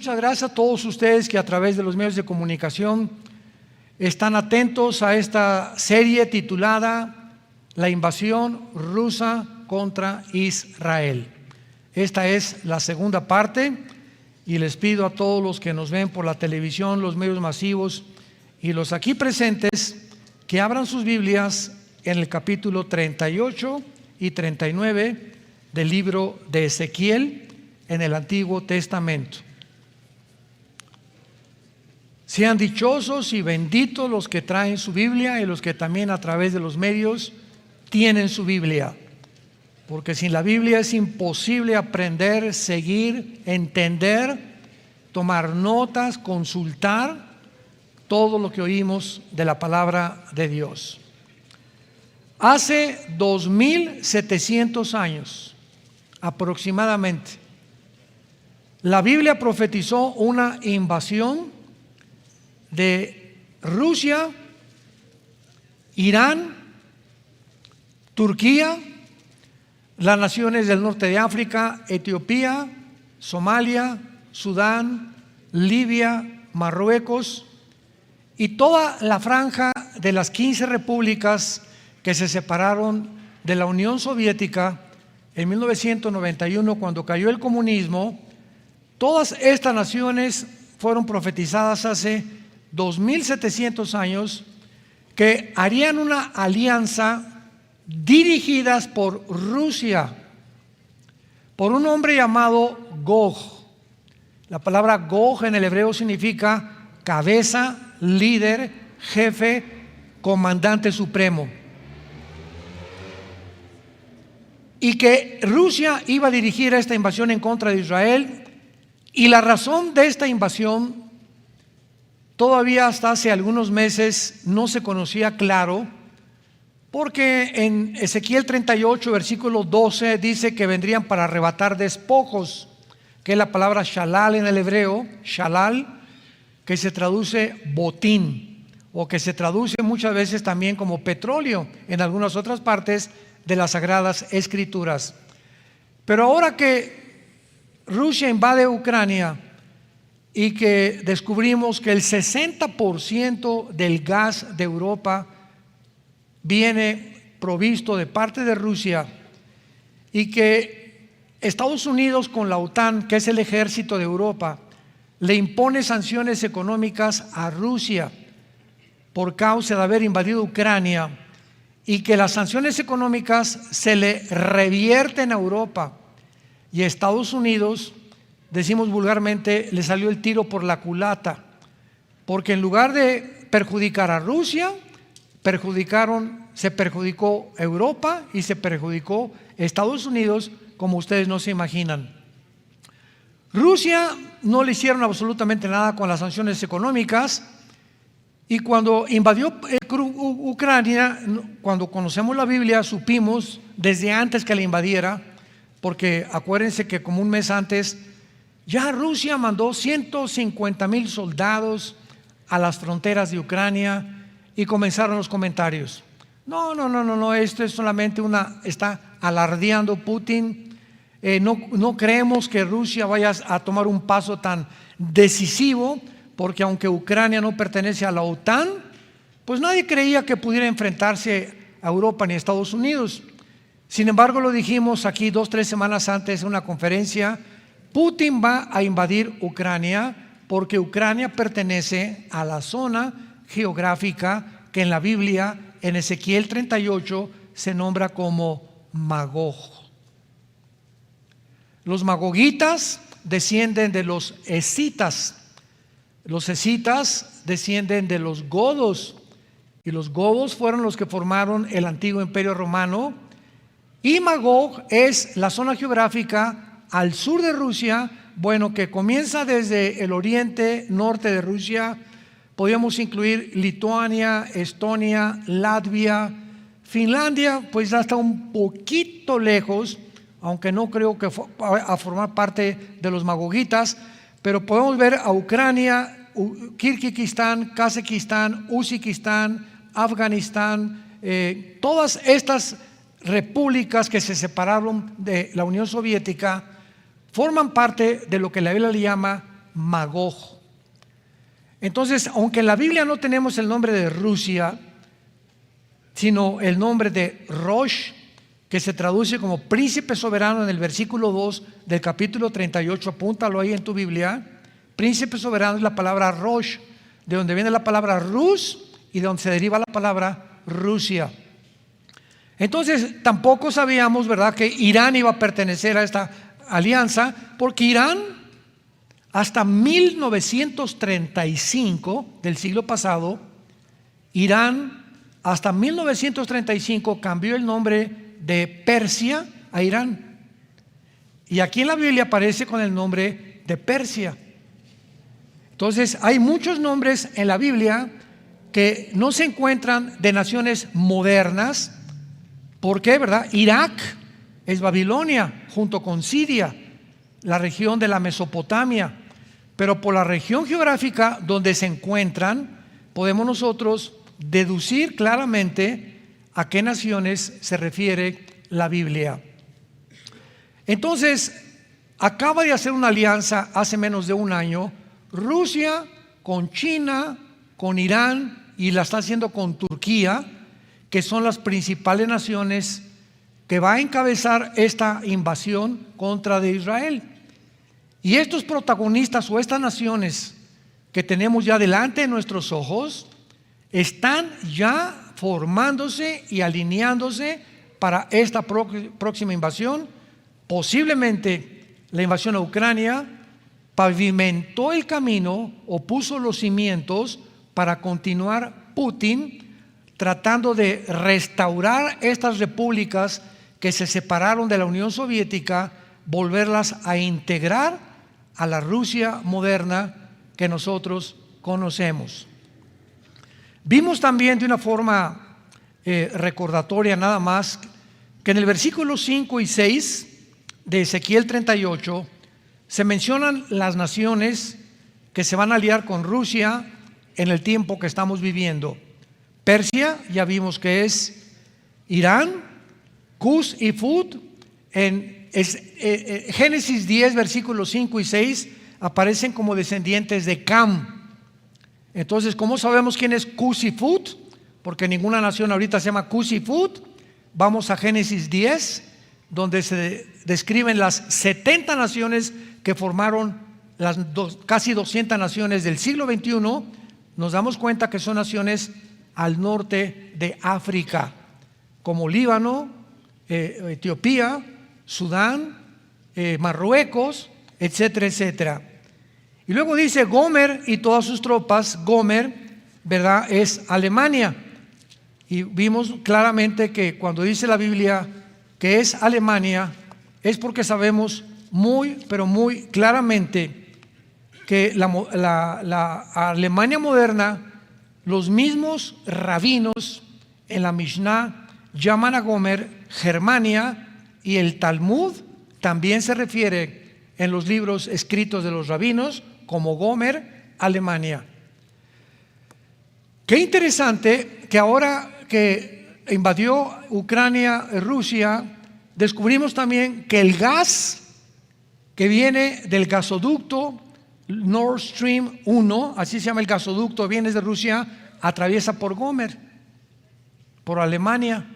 muchas gracias a todos ustedes que a través de los medios de comunicación están atentos a esta serie titulada La invasión rusa contra Israel. Esta es la segunda parte y les pido a todos los que nos ven por la televisión, los medios masivos y los aquí presentes que abran sus Biblias en el capítulo 38 y 39 del libro de Ezequiel en el Antiguo Testamento. Sean dichosos y benditos los que traen su Biblia y los que también a través de los medios tienen su Biblia, porque sin la Biblia es imposible aprender, seguir, entender, tomar notas, consultar todo lo que oímos de la palabra de Dios. Hace 2700 años aproximadamente, la Biblia profetizó una invasión de Rusia, Irán, Turquía, las naciones del norte de África, Etiopía, Somalia, Sudán, Libia, Marruecos y toda la franja de las 15 repúblicas que se separaron de la Unión Soviética en 1991 cuando cayó el comunismo. Todas estas naciones fueron profetizadas hace 2700 años que harían una alianza dirigidas por Rusia, por un hombre llamado Gog. La palabra Gog en el hebreo significa cabeza, líder, jefe, comandante supremo. Y que Rusia iba a dirigir esta invasión en contra de Israel, y la razón de esta invasión todavía hasta hace algunos meses no se conocía claro, porque en Ezequiel 38 versículo 12 dice que vendrían para arrebatar despojos, que es la palabra shalal en el hebreo, shalal, que se traduce botín, o que se traduce muchas veces también como petróleo en algunas otras partes de las Sagradas Escrituras. Pero ahora que Rusia invade Ucrania y que descubrimos que el 60% del gas de Europa viene provisto de parte de Rusia, y que Estados Unidos con la OTAN, que es el ejército de Europa, le impone sanciones económicas a Rusia por causa de haber invadido Ucrania, y que las sanciones económicas se le revierten a Europa, y a Estados Unidos, decimos vulgarmente, le salió el tiro por la culata, porque en lugar de perjudicar a Rusia, se perjudicó Europa y se perjudicó Estados Unidos, como ustedes no se imaginan. Rusia no le hicieron absolutamente nada con las sanciones económicas, y cuando invadió Ucrania, cuando conocemos la Biblia, supimos desde antes que la invadiera, porque acuérdense que como un mes antes ya Rusia mandó 150,000 soldados a las fronteras de Ucrania, y comenzaron los comentarios: no, esto es solamente está alardeando Putin, no creemos que Rusia vaya a tomar un paso tan decisivo, porque aunque Ucrania no pertenece a la OTAN, pues nadie creía que pudiera enfrentarse a Europa ni a Estados Unidos. Sin embargo, lo dijimos aquí 2-3 semanas antes en una conferencia: Putin va a invadir Ucrania porque Ucrania pertenece a la zona geográfica que en la Biblia, en Ezequiel 38, se nombra como Magog. Los magogitas descienden de los escitas, los escitas descienden de los godos, y los godos fueron los que formaron el antiguo imperio romano. Y Magog es la zona geográfica al sur de Rusia, que comienza desde el oriente norte de Rusia. Podríamos incluir Lituania, Estonia, Latvia, Finlandia, pues ya está un poquito lejos, aunque no creo que a formar parte de los magogitas, pero podemos ver a Ucrania, Kirguistán, Kazajistán, Uzbekistán, Afganistán, todas estas repúblicas que se separaron de la Unión Soviética forman parte de lo que la Biblia le llama Magog. Entonces, aunque en la Biblia no tenemos el nombre de Rusia, sino el nombre de Rosh, que se traduce como príncipe soberano en el versículo 2 del capítulo 38, apúntalo ahí en tu Biblia. Príncipe soberano es la palabra Rosh, de donde viene la palabra Rus y de donde se deriva la palabra Rusia. Entonces tampoco sabíamos, ¿verdad?, que Irán iba a pertenecer a esta alianza, porque Irán hasta 1935 del siglo pasado, Irán hasta 1935 cambió el nombre de Persia a Irán, y aquí en la Biblia aparece con el nombre de Persia. Entonces hay muchos nombres en la Biblia que no se encuentran de naciones modernas. ¿Por qué, verdad? Irak es Babilonia junto con Siria, la región de la Mesopotamia, pero por la región geográfica donde se encuentran podemos nosotros deducir claramente a qué naciones se refiere la Biblia. Entonces, acaba de hacer una alianza hace menos de un año Rusia con China, con Irán, y la está haciendo con Turquía, que son las principales naciones que va a encabezar esta invasión contra de Israel. Y estos protagonistas o estas naciones que tenemos ya delante de nuestros ojos están ya formándose y alineándose para esta próxima invasión. Posiblemente la invasión a Ucrania pavimentó el camino o puso los cimientos para continuar Putin tratando de restaurar estas repúblicas que se separaron de la Unión Soviética, volverlas a integrar a la Rusia moderna que nosotros conocemos. Vimos también de una forma recordatoria nada más que en el versículo 5 y 6 de Ezequiel 38 se mencionan las naciones que se van a aliar con Rusia en el tiempo que estamos viviendo. Persia, ya vimos que es Irán, Cus y Fud. En Génesis 10, versículos 5 y 6 aparecen como descendientes de Cam. Entonces, ¿cómo sabemos quién es Cus y Fud? Porque ninguna nación ahorita se llama Cus y Fud. Vamos a Génesis 10, donde se describen las 70 naciones que formaron las casi 200 naciones del siglo XXI. Nos damos cuenta que son naciones al norte de África, como Líbano, Etiopía, Sudán, Marruecos, etcétera, etcétera. Y luego dice Gomer y todas sus tropas. Gomer, ¿verdad?, es Alemania. Y vimos claramente que cuando dice la Biblia que es Alemania, es porque sabemos muy, pero muy claramente que la Alemania moderna, los mismos rabinos en la Mishnah llaman a Gomer Germania, y el Talmud también se refiere en los libros escritos de los rabinos como Gomer, Alemania. Qué interesante que ahora que invadió Ucrania, Rusia, descubrimos también que el gas que viene del gasoducto Nord Stream 1, así se llama el gasoducto, viene de Rusia, atraviesa por Gomer, por Alemania,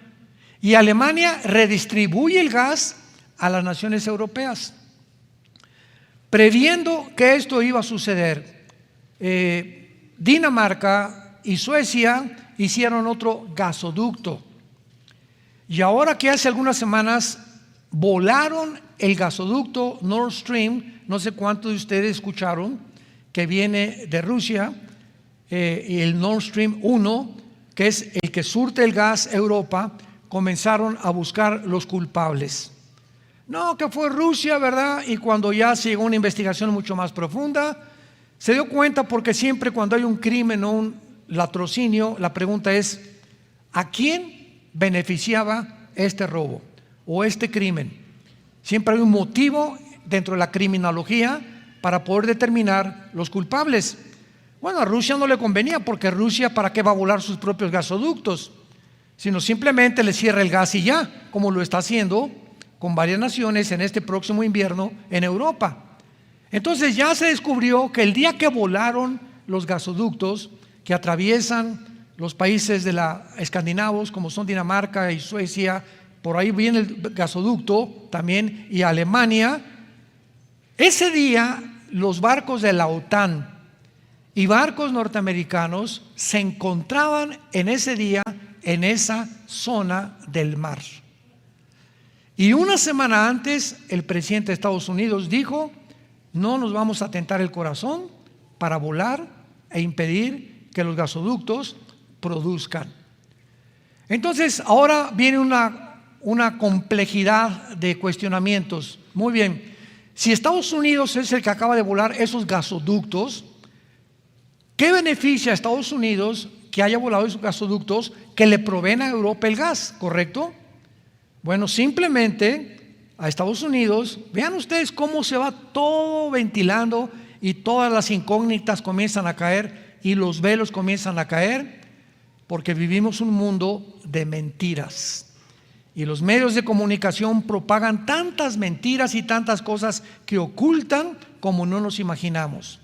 y Alemania redistribuye el gas a las naciones europeas. Previendo que esto iba a suceder, Dinamarca y Suecia hicieron otro gasoducto, y ahora que hace algunas semanas volaron el gasoducto Nord Stream, no sé cuántos de ustedes escucharon, que viene de Rusia, y el Nord Stream 1, que es el que surte el gas a Europa, comenzaron a buscar los culpables. No, que fue Rusia, ¿verdad? Y cuando ya se llegó a una investigación mucho más profunda, se dio cuenta, porque siempre cuando hay un crimen o un latrocinio, la pregunta es: ¿a quién beneficiaba este robo o este crimen? Siempre hay un motivo dentro de la criminología para poder determinar los culpables. Bueno, a Rusia no le convenía, porque Rusia, ¿para qué va a volar sus propios gasoductos? Sino simplemente le cierra el gas y ya, como lo está haciendo con varias naciones en este próximo invierno en Europa. Entonces ya se descubrió que el día que volaron los gasoductos que atraviesan los países de la escandinavos, como son Dinamarca y Suecia, por ahí viene el gasoducto también, y Alemania, ese día los barcos de la OTAN y barcos norteamericanos se encontraban en ese día en esa zona del mar. Y una semana antes el presidente de Estados Unidos dijo: no nos vamos a tentar el corazón para volar e impedir que los gasoductos produzcan. Entonces ahora viene una complejidad de cuestionamientos. Muy bien, si Estados Unidos es el que acaba de volar esos gasoductos, ¿qué beneficia a Estados Unidos que haya volado esos gasoductos que le proveen a Europa el gas? ¿Correcto? Bueno, simplemente a Estados Unidos, vean ustedes cómo se va todo ventilando y todas las incógnitas comienzan a caer y los velos comienzan a caer, porque vivimos un mundo de mentiras. Y los medios de comunicación propagan tantas mentiras y tantas cosas que ocultan como no nos imaginamos.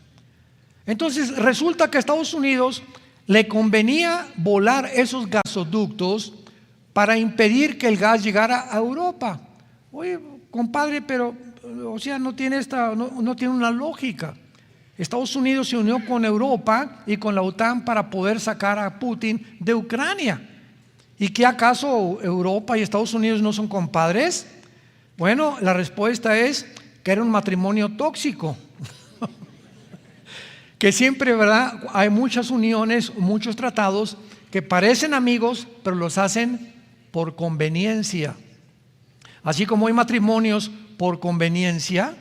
Entonces resulta que a Estados Unidos le convenía volar esos gasoductos para impedir que el gas llegara a Europa. Oye, compadre, pero o sea, no tiene una lógica. Estados Unidos se unió con Europa y con la OTAN para poder sacar a Putin de Ucrania. ¿Y qué acaso Europa y Estados Unidos no son compadres? Bueno, la respuesta es que era un matrimonio tóxico. Que siempre, ¿verdad? Hay muchas uniones, muchos tratados que parecen amigos, pero los hacen por conveniencia. Así como hay matrimonios por conveniencia,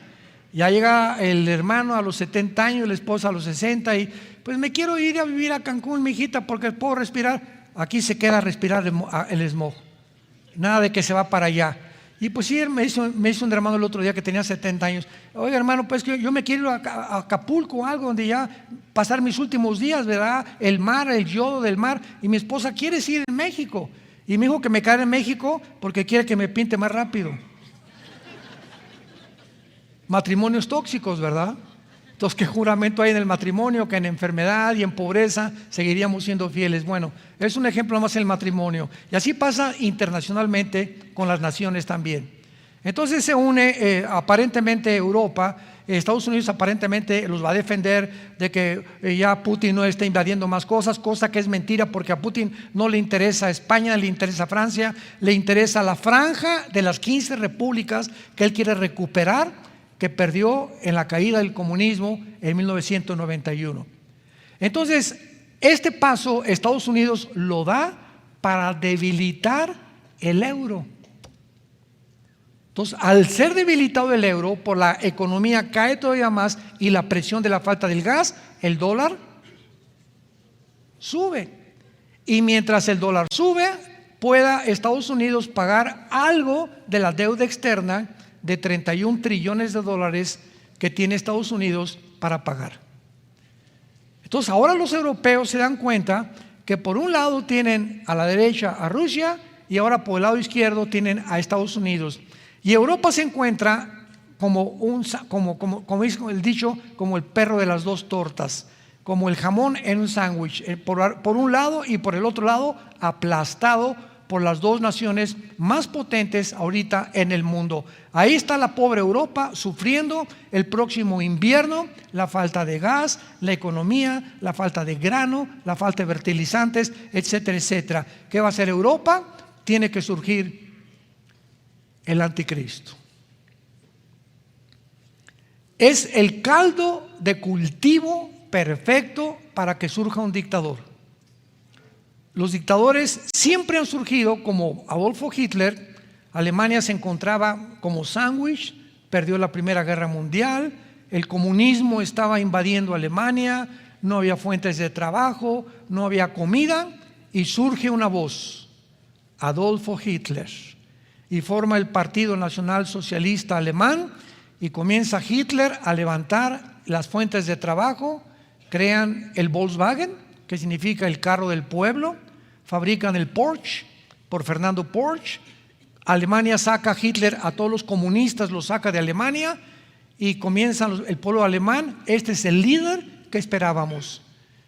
ya llega el hermano a los 70 años, la esposa a los 60 y pues me quiero ir a vivir a Cancún, mijita, porque puedo respirar. Aquí se queda a respirar el smog. Nada de que se va para allá. Y pues sí, me hizo un hermano el otro día que tenía 70 años. Oiga, hermano, pues que yo me quiero ir a Acapulco o algo donde ya pasar mis últimos días, ¿verdad? El mar, el yodo del mar. Y mi esposa quiere ir en México. Y me dijo que me quedara en México porque quiere que me pinte más rápido. Matrimonios tóxicos, ¿verdad? Entonces, ¿qué juramento hay en el matrimonio? Que en enfermedad y en pobreza seguiríamos siendo fieles. Bueno, es un ejemplo más en el matrimonio. Y así pasa internacionalmente con las naciones también. Entonces se une aparentemente Europa. Estados Unidos aparentemente los va a defender de que ya Putin no esté invadiendo más cosas, cosa que es mentira, porque a Putin no le interesa España, le interesa Francia, le interesa la franja de las 15 repúblicas que él quiere recuperar, que perdió en la caída del comunismo en 1991. Entonces, este paso Estados Unidos lo da para debilitar el euro. Entonces, al ser debilitado el euro, por la economía cae todavía más y la presión de la falta del gas, el dólar sube. Y mientras el dólar sube, pueda Estados Unidos pagar algo de la deuda externa de 31 trillones de dólares que tiene Estados Unidos para pagar. Entonces ahora los europeos se dan cuenta que por un lado tienen a la derecha a Rusia y ahora por el lado izquierdo tienen a Estados Unidos. Y Europa se encuentra como dice el dicho, como el perro de las dos tortas, como el jamón en un sándwich, por un lado y por el otro lado aplastado por las dos naciones más potentes ahorita en el mundo. Ahí está la pobre Europa sufriendo el próximo invierno, la falta de gas, la economía, la falta de grano, la falta de fertilizantes, etcétera, etcétera. ¿Qué va a hacer Europa? Tiene que surgir el anticristo. Es el caldo de cultivo perfecto para que surja un dictador. Los dictadores siempre han surgido como Adolfo Hitler. Alemania se encontraba como sándwich, perdió la Primera Guerra Mundial, el comunismo estaba invadiendo Alemania, no había fuentes de trabajo, no había comida y surge una voz, Adolfo Hitler, y forma el Partido Nacional Socialista Alemán y comienza Hitler a levantar las fuentes de trabajo, crean el Volkswagen, que significa el carro del pueblo, fabrican el Porsche por Fernando Porsche. Alemania saca a Hitler, a todos los comunistas los saca de Alemania y comienza el pueblo alemán. Este es el líder que esperábamos,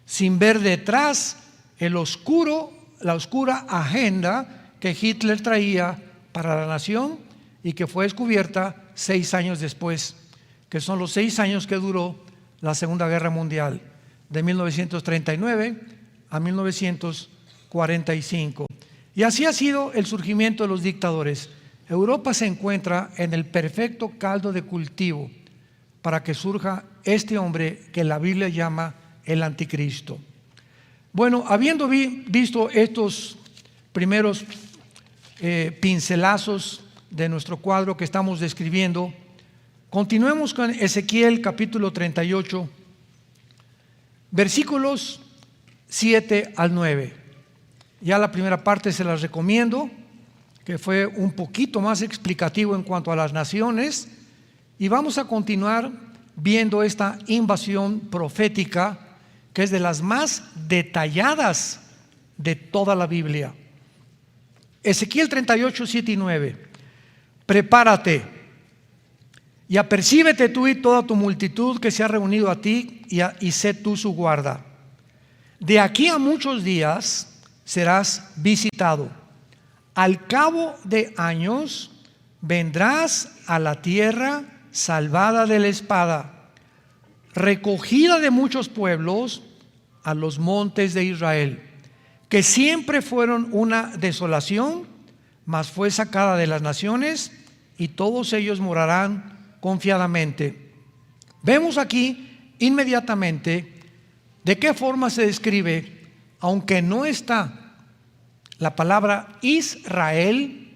sin ver detrás la oscura agenda que Hitler traía para la nación y que fue descubierta 6 años después, que son los 6 años que duró la Segunda Guerra Mundial, de 1939 a 1945. Y así ha sido el surgimiento de los dictadores. Europa se encuentra en el perfecto caldo de cultivo para que surja este hombre que la Biblia llama el anticristo. Bueno, habiendo visto estos primeros pincelazos de nuestro cuadro que estamos describiendo, continuemos con Ezequiel capítulo 38, versículos 7 al 9. Ya la primera parte se las recomiendo, que fue un poquito más explicativo en cuanto a las naciones, y vamos a continuar viendo esta invasión profética que es de las más detalladas de toda la Biblia. Ezequiel 38, 7 y 9. Prepárate y apercíbete tú y toda tu multitud que se ha reunido a ti y sé tú su guarda. De aquí a muchos días serás visitado. Al cabo de años vendrás a la tierra salvada de la espada, recogida de muchos pueblos, a los montes de Israel, que siempre fueron una desolación, mas fue sacada de las naciones, y todos ellos morarán confiadamente. Vemos aquí inmediatamente de qué forma se describe, aunque no está la palabra Israel,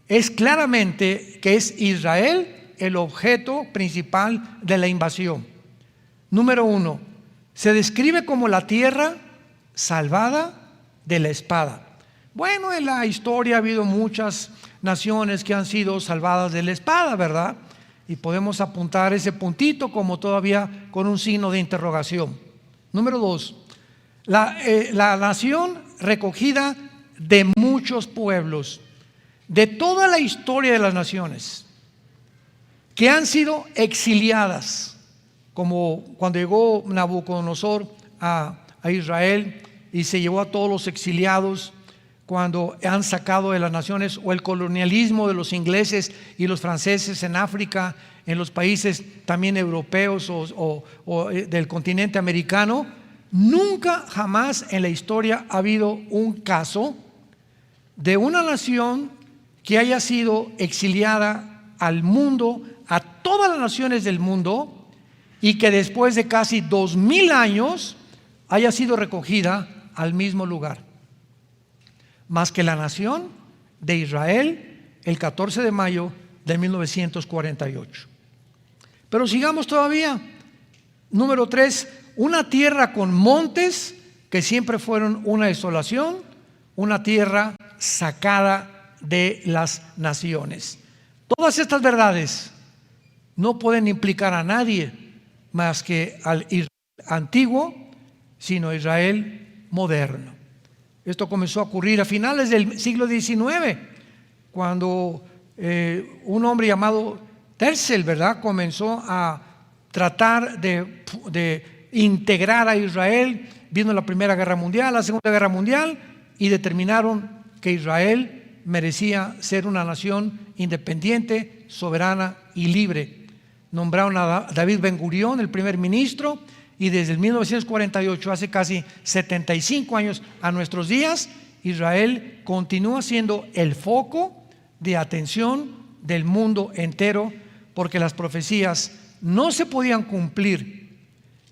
es claramente que es Israel el objeto principal de la invasión. Número 1, se describe como la tierra salvada de la espada. Bueno, en la historia ha habido muchas naciones que han sido salvadas de la espada, ¿verdad? Y podemos apuntar ese puntito como todavía con un signo de interrogación. Número 2, la nación recogida de muchos pueblos, de toda la historia de las naciones, que han sido exiliadas, como cuando llegó Nabucodonosor a Israel y se llevó a todos los exiliados, cuando han sacado de las naciones, o el colonialismo de los ingleses y los franceses en África, en los países también europeos o del continente americano. Nunca jamás en la historia ha habido un caso de una nación que haya sido exiliada al mundo, a todas las naciones del mundo, y que después de casi 2000 años haya sido recogida al mismo lugar, más que la nación de Israel el 14 de mayo de 1948. Pero sigamos todavía. Número 3, una tierra con montes que siempre fueron una desolación, una tierra sacada de las naciones. Todas estas verdades no pueden implicar a nadie más que al Israel antiguo, sino Israel moderno. Esto comenzó a ocurrir a finales del siglo XIX, cuando un hombre llamado Terzel, ¿verdad?, comenzó a tratar de integrar a Israel. Vino la Primera Guerra Mundial, la Segunda Guerra Mundial, y determinaron que Israel merecía ser una nación independiente, soberana y libre. Nombraron a David Ben Gurión el primer ministro, y desde el 1948, hace casi 75 años a nuestros días, Israel continúa siendo el foco de atención del mundo entero, porque las profecías no se podían cumplir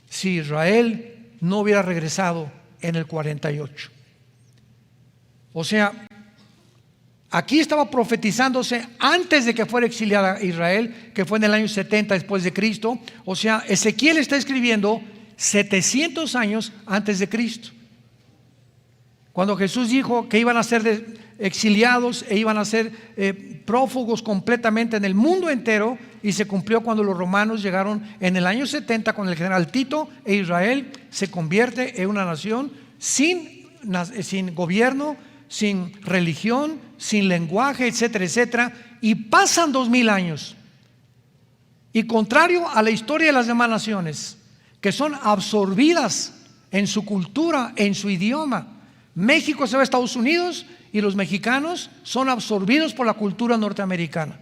si Israel no hubiera regresado en el 48. O sea, aquí estaba profetizándose antes de que fuera exiliada Israel, que fue en el año 70 después de Cristo. O sea, Ezequiel está escribiendo 700 años antes de Cristo, cuando Jesús dijo que iban a ser exiliados e iban a ser prófugos completamente en el mundo entero, y se cumplió cuando los romanos llegaron en el año 70 con el general Tito, e Israel se convierte en una nación sin gobierno, sin religión, sin lenguaje, etcétera, etcétera. Y pasan 2000 años, Y contrario a la historia de las demás naciones, que son absorbidas en su cultura, en su idioma. México se va a Estados Unidos y los mexicanos son absorbidos por la cultura norteamericana.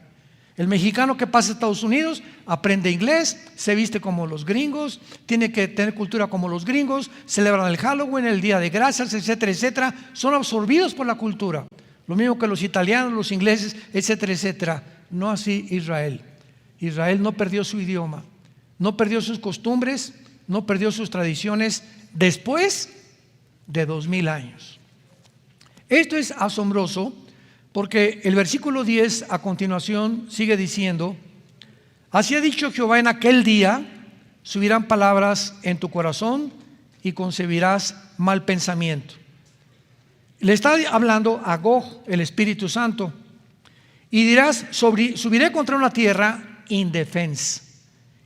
El mexicano que pasa a Estados Unidos aprende inglés, se viste como los gringos, tiene que tener cultura como los gringos, celebran el Halloween, el Día de Gracias, etcétera, etcétera. Son absorbidos por la cultura. Lo mismo que los italianos, los ingleses, etcétera, etcétera. No así Israel. Israel no perdió su idioma, no perdió sus costumbres, no perdió sus tradiciones después de 2000 años. Esto es asombroso porque el versículo 10 a continuación sigue diciendo: así ha dicho Jehová, en aquel día subirán palabras en tu corazón y concebirás mal pensamiento. Le está hablando a Gog, el Espíritu Santo, y dirás: subiré contra una tierra indefensa,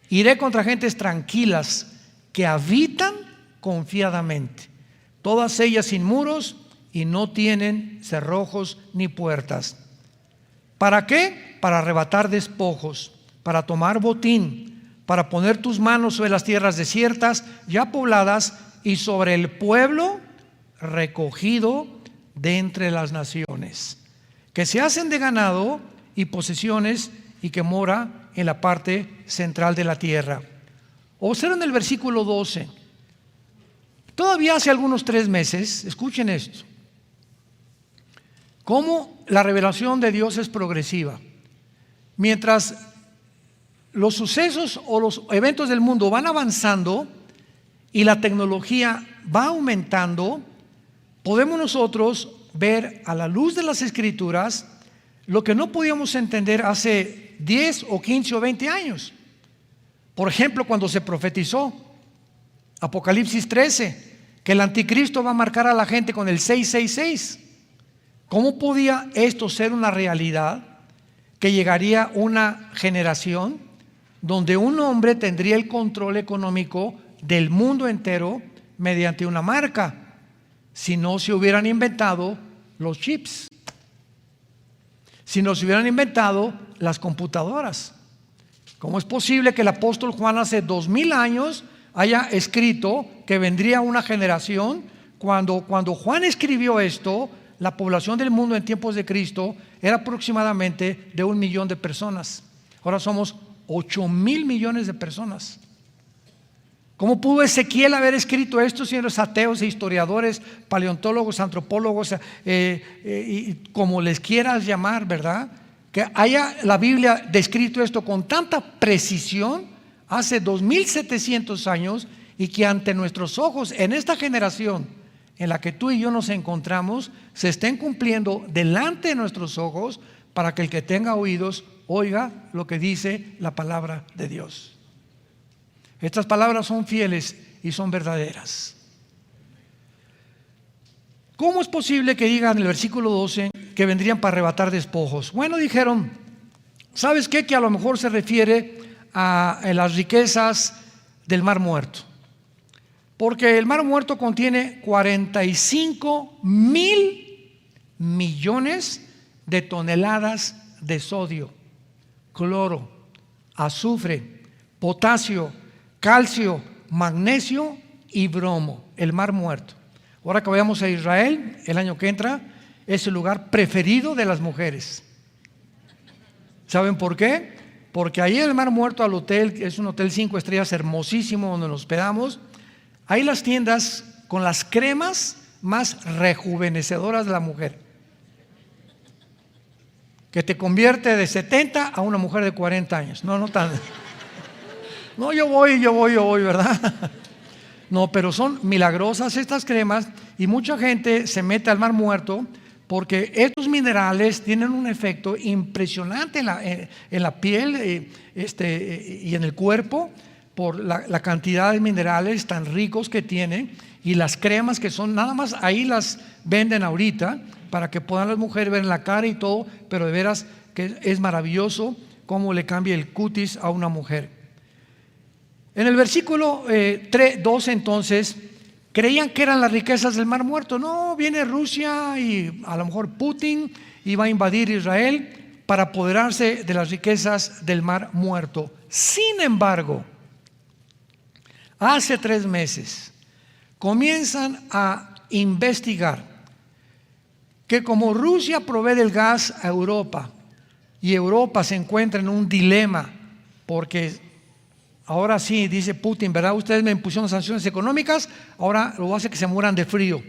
iré contra gentes tranquilas que habitan confiadamente, todas ellas sin muros y no tienen cerrojos ni puertas. ¿Para qué? Para arrebatar despojos, para tomar botín, para poner tus manos sobre las tierras desiertas ya pobladas y sobre el pueblo recogido de entre las naciones, que se hacen de ganado y posesiones y que mora en la parte central de la tierra. Observen el versículo 12. Todavía hace algunos 3 meses, escuchen esto, cómo la revelación de Dios es progresiva. Mientras los sucesos o los eventos del mundo van avanzando y la tecnología va aumentando, podemos nosotros ver a la luz de las Escrituras lo que no podíamos entender hace 10 o 15 o 20 años. Por ejemplo, cuando se profetizó Apocalipsis 13 que el anticristo va a marcar a la gente con el 666. ¿Cómo podía esto ser una realidad? Que llegaría una generación donde un hombre tendría el control económico del mundo entero mediante una marca, si no se hubieran inventado los chips, si no se hubieran inventado las computadoras. ¿Cómo es posible que el apóstol Juan hace 2000 años haya escrito que vendría una generación? Cuando Juan escribió esto, la población del mundo en tiempos de Cristo era aproximadamente de 1 millón de personas. Ahora somos 8,000 millones de personas. ¿Cómo pudo Ezequiel haber escrito esto, señores ateos e historiadores, paleontólogos, antropólogos, y como les quieras llamar, verdad? Que haya la Biblia descrito esto con tanta precisión hace 2700 años, y que ante nuestros ojos, en esta generación en la que tú y yo nos encontramos, se estén cumpliendo delante de nuestros ojos, para que el que tenga oídos oiga lo que dice la palabra de Dios. Estas palabras son fieles y son verdaderas. ¿Cómo es posible que digan en el versículo 12 que vendrían para arrebatar despojos? Bueno, dijeron, ¿sabes qué? Que a lo mejor se refiere a las riquezas del Mar Muerto, porque el Mar Muerto contiene 45,000 millones de toneladas de sodio, cloro, azufre, potasio, calcio, magnesio y bromo. El Mar Muerto. Ahora que vayamos a Israel el año que entra, es el lugar preferido de las mujeres. ¿Saben por qué? Porque ahí en el Mar Muerto, al hotel, es un hotel 5 estrellas hermosísimo donde nos hospedamos, hay las tiendas con las cremas más rejuvenecedoras de la mujer, que te convierte de 70 a una mujer de 40 años. No tan. No, yo voy, ¿verdad? No, pero son milagrosas estas cremas, y mucha gente se mete al Mar Muerto porque estos minerales tienen un efecto impresionante en la piel y en el cuerpo, por la cantidad de minerales tan ricos que tiene, y las cremas que son, nada más ahí las venden ahorita para que puedan las mujeres ver en la cara y todo, pero de veras que es maravilloso cómo le cambia el cutis a una mujer. En el versículo 12 entonces, creían que eran las riquezas del Mar Muerto. No, viene Rusia y a lo mejor Putin y va a invadir Israel. para apoderarse de las riquezas del Mar Muerto. Sin embargo, hace 3 meses comienzan a investigar que como Rusia provee el gas a Europa y Europa se encuentra en un dilema, porque ahora sí, dice Putin, ¿verdad? Ustedes me impusieron sanciones económicas, ahora lo hace que se mueran de frío.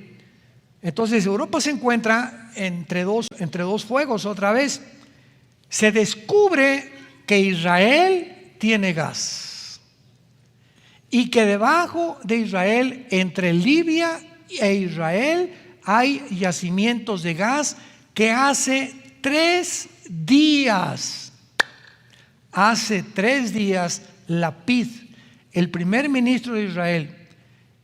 Entonces Europa se encuentra entre dos fuegos otra vez. Se descubre que Israel tiene gas y que debajo de Israel, entre Libia e Israel, hay yacimientos de gas que hace 3 días, Lapid, el primer ministro de Israel,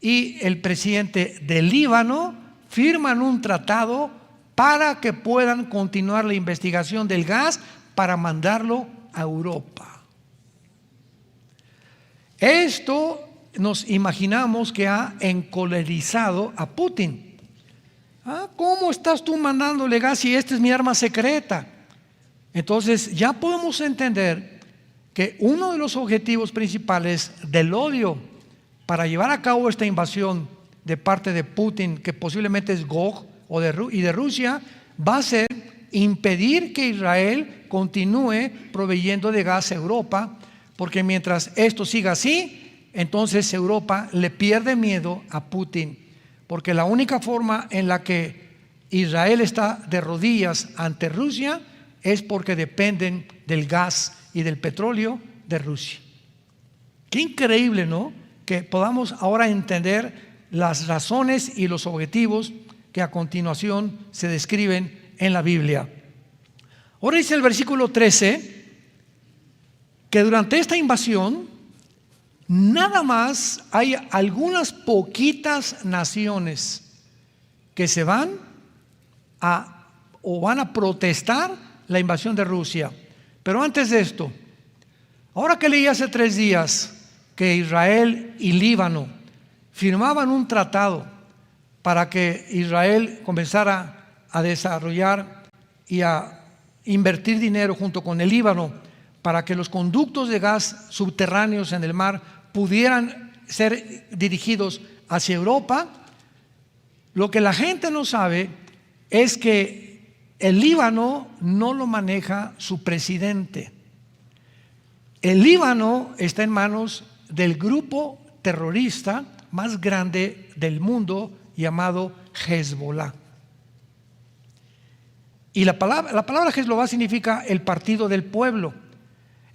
y el presidente del Líbano firman un tratado para que puedan continuar la investigación del gas para mandarlo a Europa. Esto nos imaginamos que ha encolerizado a Putin. ¿Cómo estás tú mandándole gas si esta es mi arma secreta? Entonces ya podemos entender que uno de los objetivos principales del odio para llevar a cabo esta invasión de parte de Putin, que posiblemente es Gog y de Rusia, va a ser impedir que Israel continúe proveyendo de gas a Europa, porque mientras esto siga así, entonces Europa le pierde miedo a Putin, porque la única forma en la que Israel está de rodillas ante Rusia es porque dependen del gas y del petróleo de Rusia. Qué increíble, ¿no? Que podamos ahora entender las razones y los objetivos que a continuación se describen en la Biblia. Ahora dice el versículo 13 que durante esta invasión nada más hay algunas poquitas naciones que se van a protestar la invasión de Rusia. Pero antes de esto, ahora que leí hace 3 días que Israel y Líbano firmaban un tratado para que Israel comenzara a desarrollar y a invertir dinero junto con el Líbano para que los conductos de gas subterráneos en el mar pudieran ser dirigidos hacia Europa. Lo que la gente no sabe es que el Líbano no lo maneja su presidente. El Líbano está en manos del grupo terrorista más grande del mundo llamado Hezbollah. Y la palabra Hezbollah significa el partido del pueblo.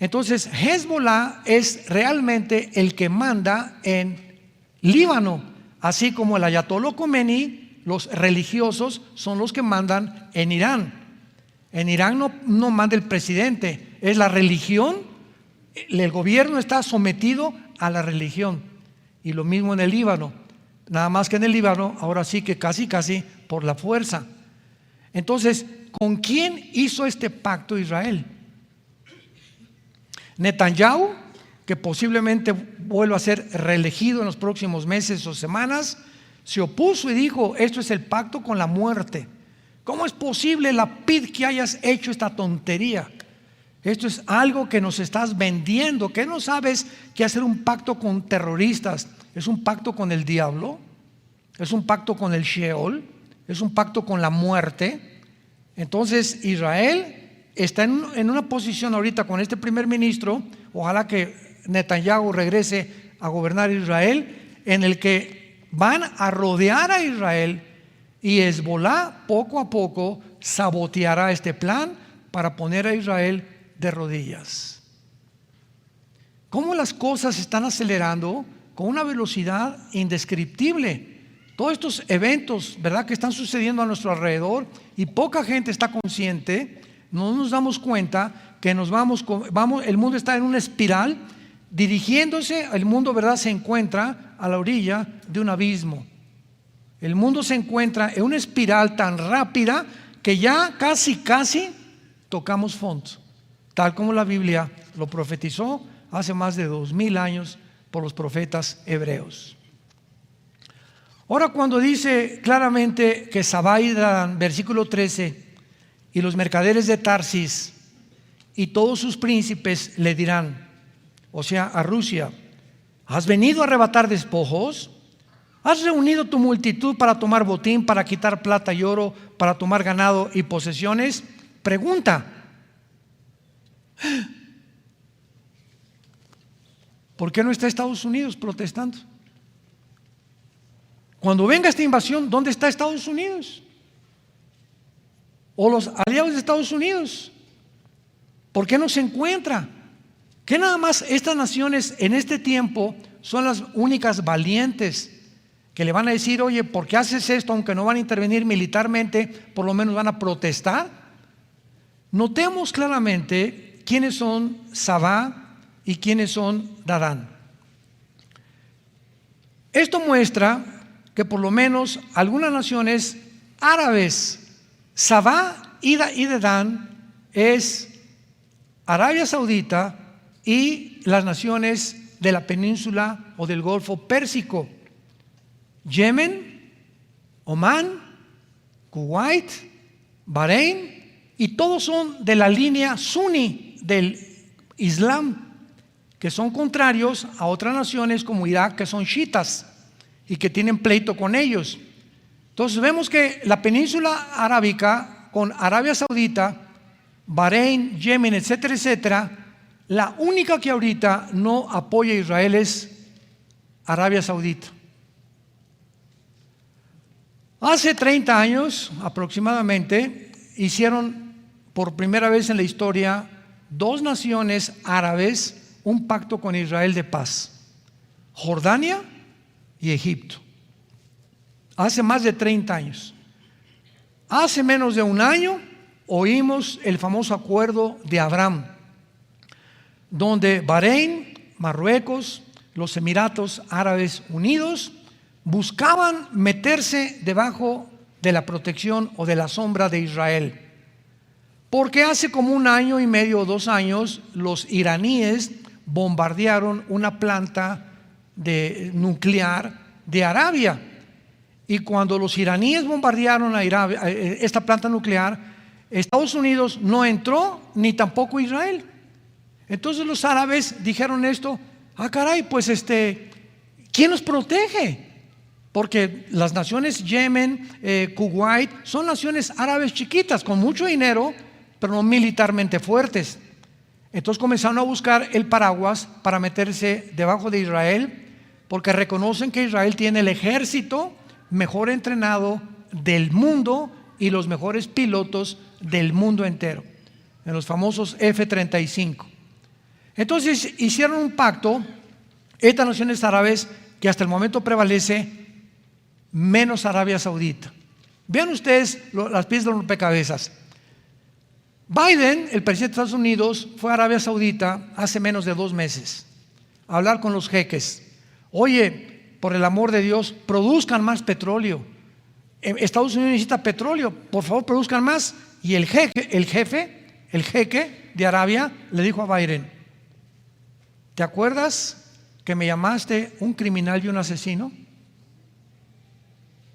Entonces Hezbollah es realmente el que manda en Líbano, así como el Ayatollah Khomeini, los religiosos son los que mandan en Irán. En Irán no manda el presidente, es la religión, el gobierno está sometido a la religión. Y lo mismo en el Líbano, nada más que en el Líbano ahora sí que casi por la fuerza. Entonces, ¿con quién hizo este pacto Israel? Netanyahu, que posiblemente vuelva a ser reelegido en los próximos meses o semanas, se opuso y dijo: esto es el pacto con la muerte. ¿Cómo es posible, Lapid, que hayas hecho esta tontería? Esto es algo que nos estás vendiendo. ¿Qué no sabes que hacer un pacto con terroristas es un pacto con el diablo? Es un pacto con el Sheol, es un pacto con la muerte. Entonces Israel está en una posición ahorita con este primer ministro, ojalá que Netanyahu regrese a gobernar Israel, en el que van a rodear a Israel y Hezbollah poco a poco saboteará este plan para poner a Israel de rodillas. ¿Cómo las cosas se están acelerando con una velocidad indescriptible? Todos estos eventos, ¿verdad?, que están sucediendo a nuestro alrededor y poca gente está consciente. No nos damos cuenta que el mundo está en una espiral dirigiéndose. El mundo, ¿verdad?, se encuentra a la orilla de un abismo. El mundo se encuentra en una espiral tan rápida que ya casi tocamos fondo, tal como la Biblia lo profetizó hace más de 2000 años por los profetas hebreos. Ahora, cuando dice claramente que Sabaidran, versículo 13, y los mercaderes de Tarsis y todos sus príncipes le dirán, o sea, a Rusia: ¿has venido a arrebatar despojos? ¿Has reunido tu multitud para tomar botín, para quitar plata y oro, para tomar ganado y posesiones? Pregunta: ¿por qué no está Estados Unidos protestando? Cuando venga esta invasión, ¿dónde está Estados Unidos? O los aliados de Estados Unidos. ¿Por qué no se encuentra? Que nada más estas naciones en este tiempo son las únicas valientes que le van a decir: oye, ¿por qué haces esto? Aunque no van a intervenir militarmente, por lo menos van a protestar. Notemos claramente quiénes son Sabá y quiénes son Dadán. Esto muestra que por lo menos algunas naciones árabes, Sabá y Dedán, es Arabia Saudita y las naciones de la península o del Golfo Pérsico: Yemen, Omán, Kuwait, Bahrein, y todos son de la línea suní del Islam, que son contrarios a otras naciones como Irak, que son chiitas y que tienen pleito con ellos. Entonces vemos que la península arábica, con Arabia Saudita, Bahrein, Yemen, etcétera, etcétera, la única que ahorita no apoya a Israel es Arabia Saudita. Hace 30 años aproximadamente hicieron por primera vez en la historia dos naciones árabes un pacto con Israel de paz: Jordania y Egipto. Hace más de 30 años. Hace menos de un año oímos el famoso acuerdo de Abraham, donde Bahrein, Marruecos, los Emiratos Árabes Unidos buscaban meterse debajo de la protección o de la sombra de Israel, porque hace como un año y medio o 2 años los iraníes bombardearon una planta nuclear de Arabia, y cuando los iraníes bombardearon esta planta nuclear, Estados Unidos no entró ni tampoco Israel. Entonces los árabes dijeron esto: ah, caray, pues ¿quién nos protege? Porque las naciones Yemen, Kuwait, son naciones árabes chiquitas con mucho dinero, pero no militarmente fuertes. Entonces comenzaron a buscar el paraguas para meterse debajo de Israel, porque reconocen que Israel tiene el ejército mejor entrenado del mundo y los mejores pilotos del mundo entero, en los famosos F-35. Entonces hicieron un pacto estas naciones árabes, que hasta el momento prevalece, menos Arabia Saudita. Vean ustedes las piezas de rompecabezas. Biden, el presidente de Estados Unidos, fue a Arabia Saudita hace menos de 2 meses a hablar con los jeques. Oye, por el amor de Dios, produzcan más petróleo. Estados Unidos necesita petróleo, por favor produzcan más. Y el jeque de Arabia le dijo a Biden: ¿te acuerdas que me llamaste un criminal y un asesino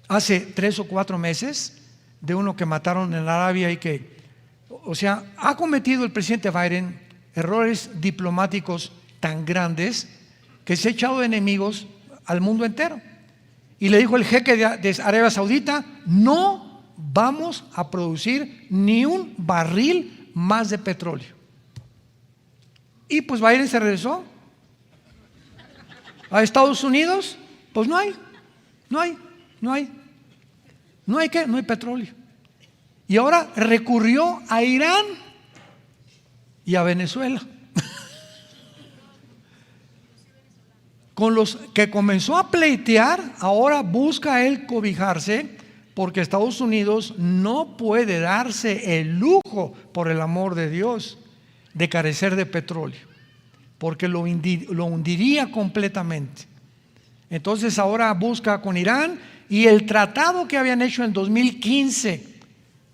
hace 3 o 4 meses, de uno que mataron en Arabia? Y que, o sea, ha cometido el presidente Biden errores diplomáticos tan grandes que se ha echado de enemigos al mundo entero. Y le dijo el jeque de Arabia Saudita: no vamos a producir ni un barril más de petróleo. Y pues Biden se regresó a Estados Unidos. Pues no hay petróleo. Y ahora recurrió a Irán y a Venezuela, con los que comenzó a pleitear. Ahora busca él cobijarse, porque Estados Unidos no puede darse el lujo, por el amor de Dios, de carecer de petróleo, porque lo hundiría completamente. Entonces ahora busca con Irán, y el tratado que habían hecho en 2015,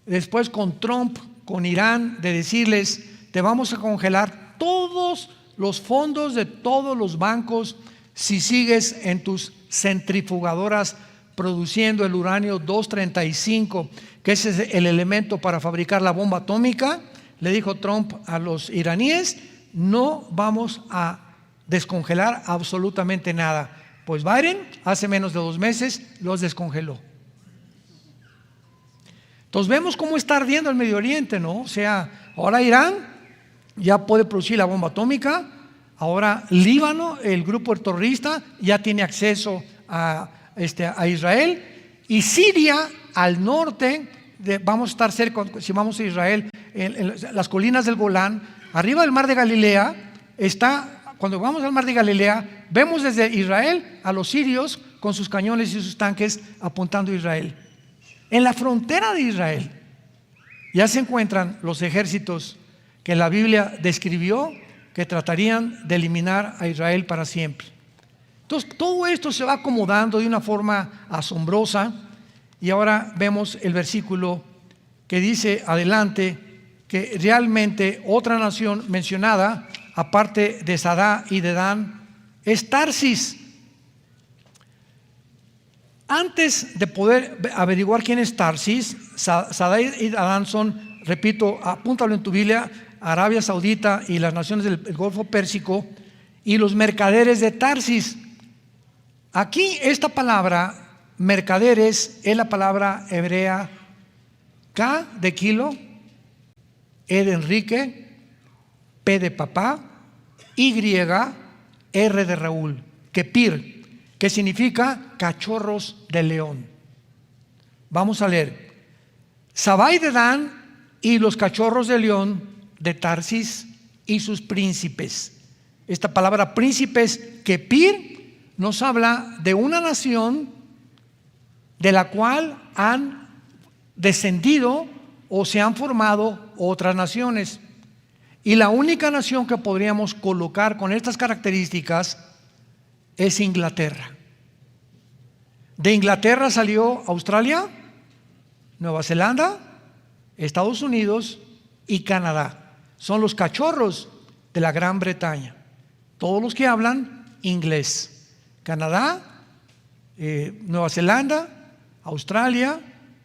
después con Trump, con Irán, de decirles: te vamos a congelar todos los fondos de todos los bancos si sigues en tus centrifugadoras produciendo el uranio 235, que ese es el elemento para fabricar la bomba atómica. le dijo Trump a los iraníes: no vamos a descongelar absolutamente nada. Pues Biden hace menos de 2 meses los descongeló. Entonces vemos cómo está ardiendo el Medio Oriente, ¿no? O sea, ahora Irán ya puede producir la bomba atómica. Ahora Líbano, el grupo terrorista, ya tiene acceso a Israel. Y Siria, al norte, vamos a estar cerca, si vamos a Israel, en las colinas del Golán, arriba del mar de Galilea, cuando vamos al mar de Galilea, vemos desde Israel a los sirios con sus cañones y sus tanques apuntando a Israel. En la frontera de Israel ya se encuentran los ejércitos que la Biblia describió que tratarían de eliminar a Israel para siempre. Entonces todo esto se va acomodando de una forma asombrosa. Y ahora vemos el versículo que dice adelante que realmente otra nación mencionada, aparte de Sadá y de Dan, es Tarsis. Antes de poder averiguar quién es Tarsis, Sadá y Dan son, repito, apúntalo en tu Biblia, Arabia Saudita y las naciones del Golfo Pérsico y los mercaderes de Tarsis. Aquí esta palabra mercaderes es la palabra hebrea K de kilo, E de Enrique, P de papá, Y, R de Raúl, Kepir, que significa cachorros de león. Vamos a leer: Sabá y Dedán y los cachorros de león de Tarsis y sus príncipes. Esta palabra príncipes, Kepir, nos habla de una nación de la cual han descendido o se han formado otras naciones. Y la única nación que podríamos colocar con estas características es Inglaterra. De Inglaterra salió Australia, Nueva Zelanda, Estados Unidos y Canadá. Son los cachorros de la Gran Bretaña. Todos los que hablan inglés. Canadá, Nueva Zelanda, Australia,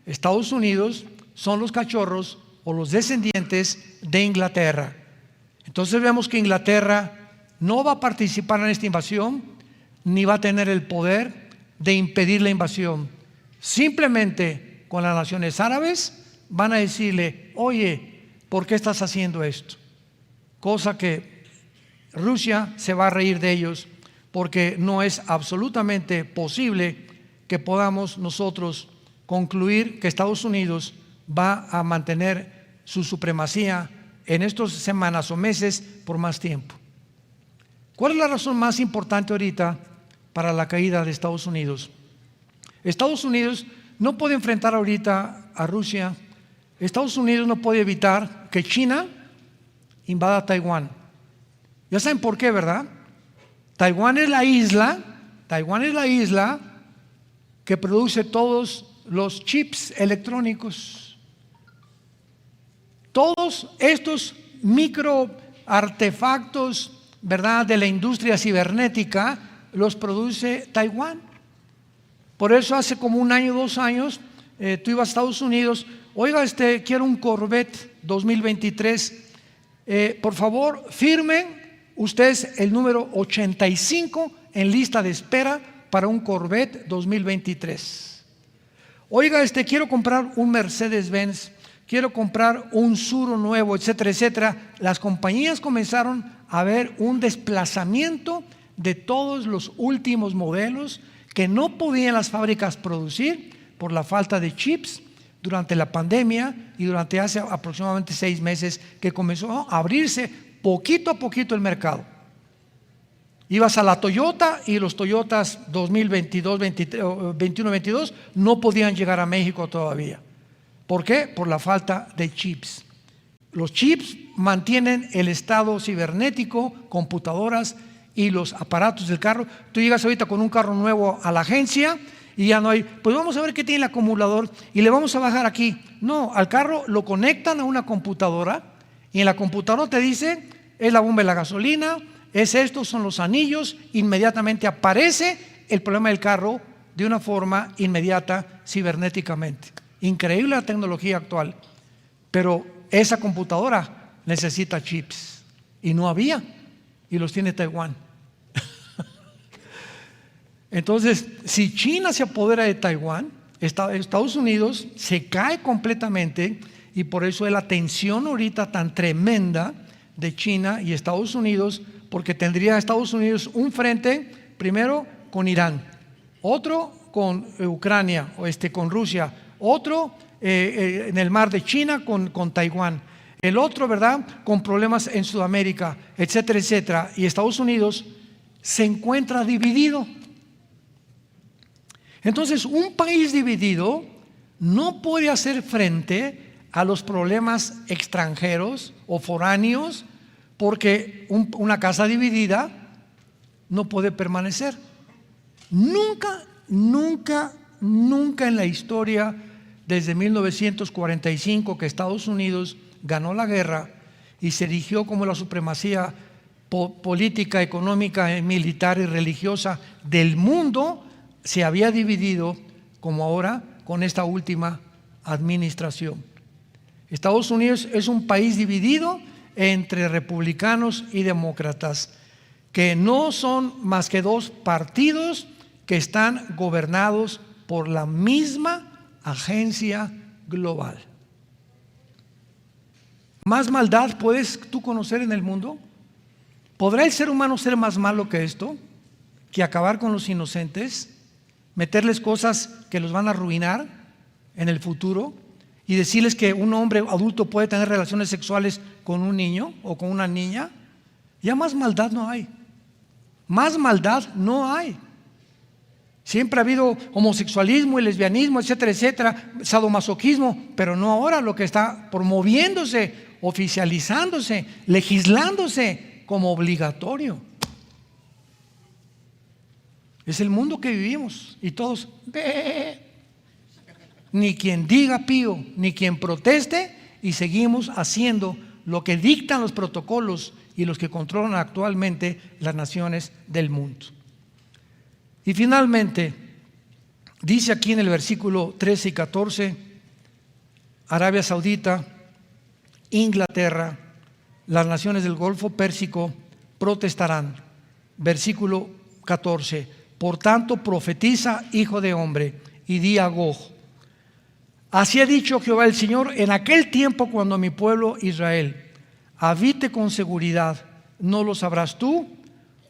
Estados Unidos son los cachorros o los descendientes de Inglaterra. Entonces vemos que Inglaterra no va a participar en esta invasión, ni va a tener el poder de impedir la invasión. Simplemente con las naciones árabes van a decirle: oye, ¿por qué estás haciendo esto? Cosa que Rusia se va a reír de ellos, porque no es absolutamente posible que podamos nosotros concluir que Estados Unidos va a mantener su supremacía en estas semanas o meses por más tiempo. ¿Cuál es la razón más importante ahorita para la caída de Estados Unidos? Estados Unidos no puede enfrentar ahorita a Rusia. Estados Unidos no puede evitar que China invada Taiwán. Ya saben por qué, ¿verdad? Taiwán es la isla que produce todos los chips electrónicos. Todos estos micro artefactos, ¿verdad?, de la industria cibernética los produce Taiwán. Por eso hace como 1 año, 2 años, tú ibas a Estados Unidos: oiga, quiero un Corvette 2023. Por favor, firmen ustedes el número 85 en lista de espera para un Corvette 2023. Oiga, quiero comprar un Mercedes-Benz, quiero comprar un Suro nuevo, etcétera, etcétera. Las compañías comenzaron a ver un desplazamiento de todos los últimos modelos que no podían las fábricas producir por la falta de chips durante la pandemia y durante hace aproximadamente 6 meses que comenzó a abrirse poquito a poquito el mercado. Ibas a la Toyota y los Toyotas 2022, 21, 22 no podían llegar a México todavía. ¿Por qué? Por la falta de chips. Los chips mantienen el estado cibernético, computadoras y los aparatos del carro. Tú llegas ahorita con un carro nuevo a la agencia y ya no hay, pues vamos a ver qué tiene el acumulador y le vamos a bajar aquí. No, al carro lo conectan a una computadora y en la computadora te dice: es la bomba de la gasolina, es esto, son los anillos. Inmediatamente aparece el problema del carro de una forma inmediata cibernéticamente. Increíble la tecnología actual, pero esa computadora necesita chips. Y no había, y los tiene Taiwán. Entonces, si China se apodera de Taiwán, Estados Unidos se cae completamente, y por eso es la tensión ahorita tan tremenda de China y Estados Unidos, porque tendría Estados Unidos un frente, primero con Irán, otro con Ucrania, con Rusia, otro en el mar de China con Taiwán, el otro, ¿verdad?, con problemas en Sudamérica, etcétera, etcétera. Y Estados Unidos se encuentra dividido. Entonces, un país dividido no puede hacer frente a los problemas extranjeros o foráneos, porque una casa dividida no puede permanecer. Nunca, nunca, nunca en la historia, desde 1945, que Estados Unidos ganó la guerra y se erigió como la supremacía política, económica, militar y religiosa del mundo, se había dividido como ahora con esta última administración. Estados Unidos es un país dividido entre republicanos y demócratas, que no son más que dos partidos que están gobernados por la misma agencia global. ¿Más maldad puedes tú conocer en el mundo? ¿Podrá el ser humano ser más malo que esto? ¿Que acabar con los inocentes? ¿Meterles cosas que los van a arruinar en el futuro? ¿Y decirles que un hombre adulto puede tener relaciones sexuales con un niño o con una niña? Ya más maldad no hay. Más maldad no hay. Siempre ha habido homosexualismo y lesbianismo, etcétera, etcétera, sadomasoquismo, pero no ahora, lo que está promoviéndose, oficializándose, legislándose como obligatorio. Es el mundo que vivimos y todos, ni quien diga pío, ni quien proteste, y seguimos haciendo lo que dictan los protocolos y los que controlan actualmente las naciones del mundo. Y finalmente, dice aquí en el versículo 13 y 14, Arabia Saudita, Inglaterra, las naciones del Golfo Pérsico protestarán. Versículo 14, por tanto profetiza, hijo de hombre, y di a Gog: así ha dicho Jehová el Señor, en aquel tiempo cuando mi pueblo Israel habite con seguridad, no lo sabrás tú,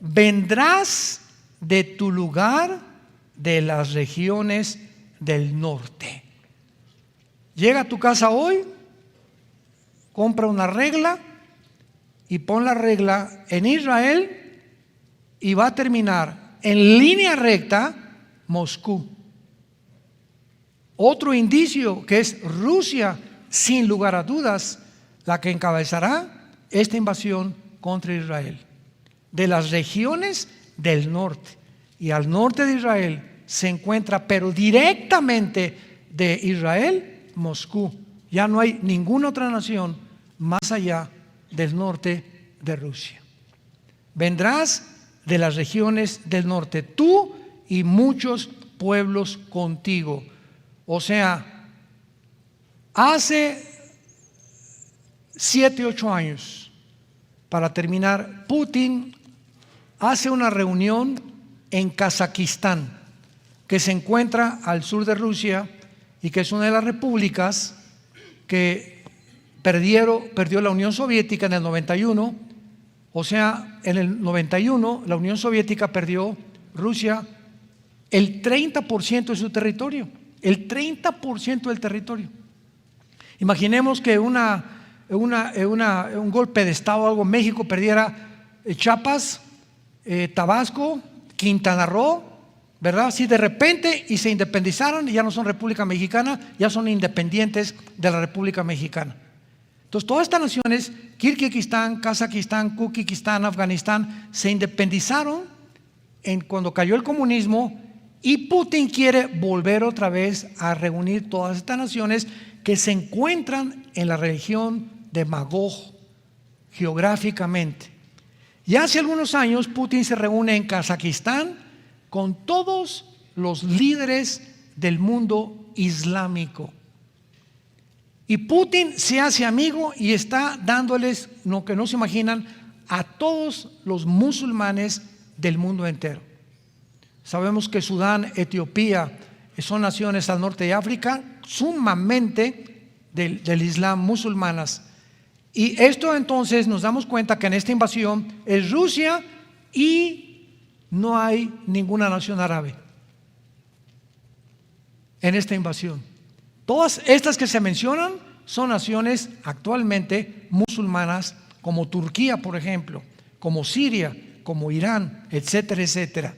vendrás de tu lugar de las regiones del norte. Llega a tu casa hoy, compra una regla y pon la regla en Israel, y va a terminar en línea recta Moscú. Otro indicio que es Rusia, sin lugar a dudas, la que encabezará esta invasión contra Israel, de las regiones del norte. Y al norte de Israel se encuentra, pero directamente de Israel, Moscú. Ya no hay ninguna otra nación más allá del norte de Rusia. Vendrás de las regiones del norte, tú y muchos pueblos contigo. O sea, hace 7, 8 años, para terminar, Putin hace una reunión en Kazajistán, que se encuentra al sur de Rusia y que es una de las repúblicas que perdió la Unión Soviética en el 91. O sea, en el 91 la Unión Soviética perdió Rusia el 30% de su territorio, el 30% del territorio. Imaginemos que un golpe de estado, algo, México perdiera Chiapas, Tabasco, Quintana Roo, ¿verdad? Así de repente, y se independizaron y ya no son República Mexicana, ya son independientes de la República Mexicana. Entonces, todas estas naciones, Kirguistán, Kazajistán, Kuzquistán, Afganistán, se independizaron cuando cayó el comunismo, y Putin quiere volver otra vez a reunir todas estas naciones que se encuentran en la región de Magog, geográficamente. Y hace algunos años Putin se reúne en Kazajistán con todos los líderes del mundo islámico. Y Putin se hace amigo y está dándoles lo que no se imaginan a todos los musulmanes del mundo entero. Sabemos que Sudán, Etiopía son naciones al norte de África sumamente del Islam musulmanas. Y esto entonces nos damos cuenta que en esta invasión es Rusia y no hay ninguna nación árabe en esta invasión. Todas estas que se mencionan son naciones actualmente musulmanas, como Turquía, por ejemplo, como Siria, como Irán, etcétera, etcétera.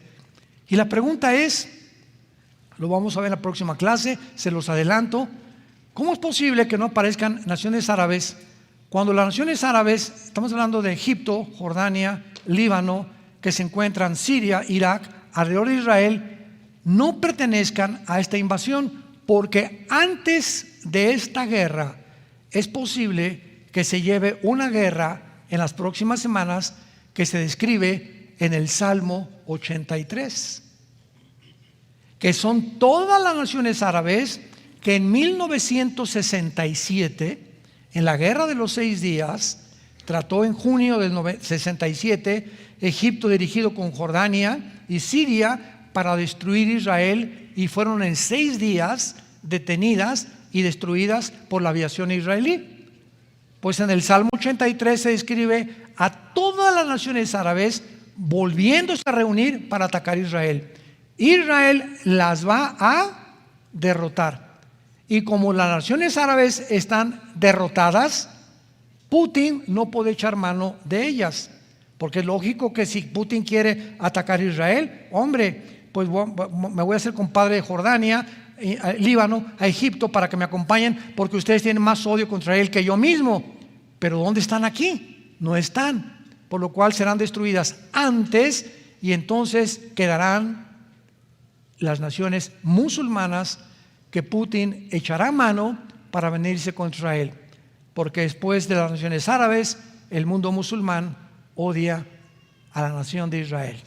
Y la pregunta es, lo vamos a ver en la próxima clase, se los adelanto, ¿cómo es posible que no aparezcan naciones árabes cuando las naciones árabes, estamos hablando de Egipto, Jordania, Líbano, que se encuentran Siria, Irak, alrededor de Israel, no pertenezcan a esta invasión? Porque antes de esta guerra es posible que se lleve una guerra en las próximas semanas que se describe en el Salmo 83, que son todas las naciones árabes que en 1967, en la guerra de los 6 días, trató en junio del 67, Egipto dirigido con Jordania y Siria para destruir Israel, y fueron en 6 días detenidas y destruidas por la aviación israelí. Pues en el Salmo 83 se describe a todas las naciones árabes volviéndose a reunir para atacar a Israel. Israel las va a derrotar. Y como las naciones árabes están derrotadas, Putin no puede echar mano de ellas. Porque es lógico que si Putin quiere atacar a Israel, hombre, pues me voy a hacer compadre de Jordania, a Líbano, a Egipto, para que me acompañen, porque ustedes tienen más odio contra él que yo mismo. Pero ¿dónde están aquí? No están, por lo cual serán destruidas antes, y entonces quedarán las naciones musulmanas que Putin echará mano para venirse contra Israel, porque después de las naciones árabes, el mundo musulmán odia a la nación de Israel,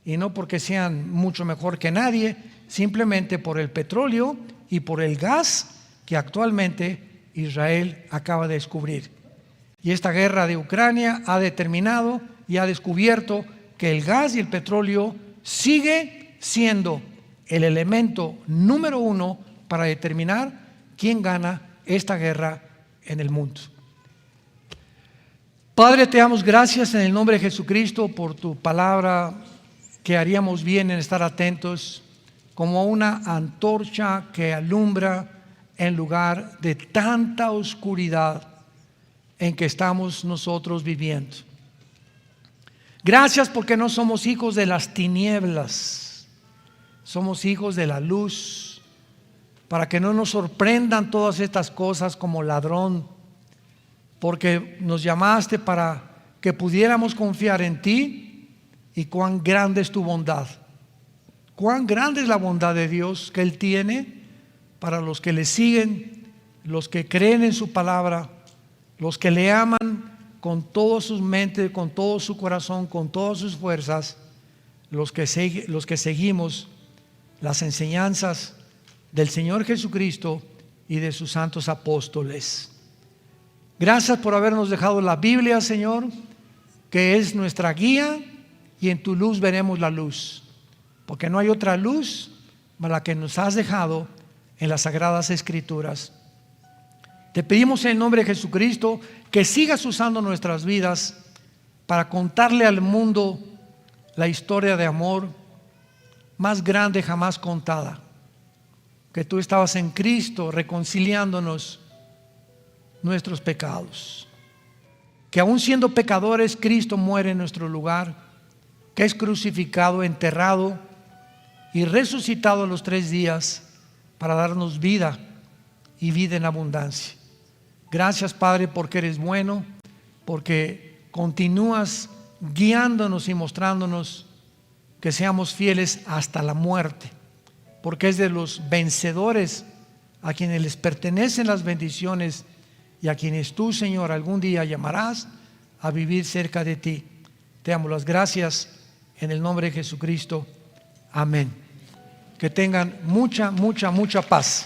y no porque sean mucho mejor que nadie, simplemente por el petróleo y por el gas que actualmente Israel acaba de descubrir. Y esta guerra de Ucrania ha determinado y ha descubierto que el gas y el petróleo sigue siendo el elemento número 1 para determinar quién gana esta guerra en el mundo. Padre, te damos gracias en el nombre de Jesucristo por tu palabra, que haríamos bien en estar atentos como una antorcha que alumbra en lugar de tanta oscuridad en que estamos nosotros viviendo. Gracias porque no somos hijos de las tinieblas, somos hijos de la luz, para que no nos sorprendan todas estas cosas como ladrón, porque nos llamaste para que pudiéramos confiar en ti, y cuán grande es tu bondad, cuán grande es la bondad de Dios que Él tiene para los que le siguen, los que creen en su palabra, los que le aman con todas sus mentes, con todo su corazón, con todas sus fuerzas, los que seguimos las enseñanzas del Señor Jesucristo y de sus santos apóstoles. Gracias por habernos dejado la Biblia, Señor, que es nuestra guía, y en tu luz veremos la luz, porque no hay otra luz más la que nos has dejado en las Sagradas Escrituras. Te pedimos en el nombre de Jesucristo que sigas usando nuestras vidas para contarle al mundo la historia de amor más grande jamás contada, que tú estabas en Cristo reconciliándonos nuestros pecados, que aún siendo pecadores Cristo muere en nuestro lugar, que es crucificado, enterrado y resucitado a los 3 días para darnos vida y vida en abundancia. Gracias, Padre, porque eres bueno, porque continúas guiándonos y mostrándonos que seamos fieles hasta la muerte, porque es de los vencedores a quienes les pertenecen las bendiciones y a quienes tú, Señor, algún día llamarás a vivir cerca de ti. Te damos las gracias en el nombre de Jesucristo. Amén. Que tengan mucha paz.